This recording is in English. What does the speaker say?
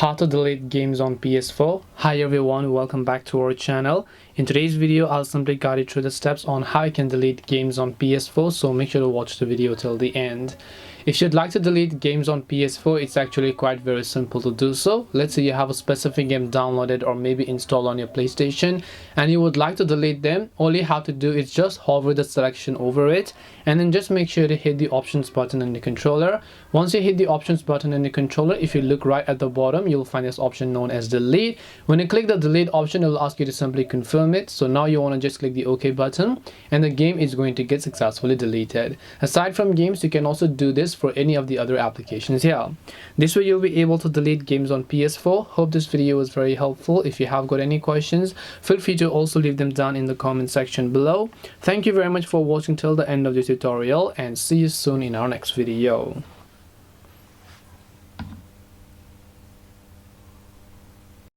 How to delete games on PS4. Hi everyone, welcome back to our channel. In today's video, I'll simply guide you through the steps on how you can delete games on PS4, so make sure to watch the video till the end. If you'd like to delete games on PS4, it's actually quite very simple to do so. Let's say you have a specific game downloaded or maybe installed on your PlayStation and you would like to delete them. All you have to do is just hover the selection over it and then just make sure to hit the options button in the controller. Once you hit the options button in the controller, if you look right at the bottom, you'll find this option known as delete. When you click the delete option, it will ask you to simply confirm it. So now you want to just click the OK button and the game is going to get successfully deleted. Aside from games, you can also do this for any of the other applications here. This way you'll be able to delete games on PS4. Hope this video was very helpful. If you have got any questions, feel free to also leave them down in the comment section below. Thank you very much for watching till the end of the tutorial and see you soon in our next video.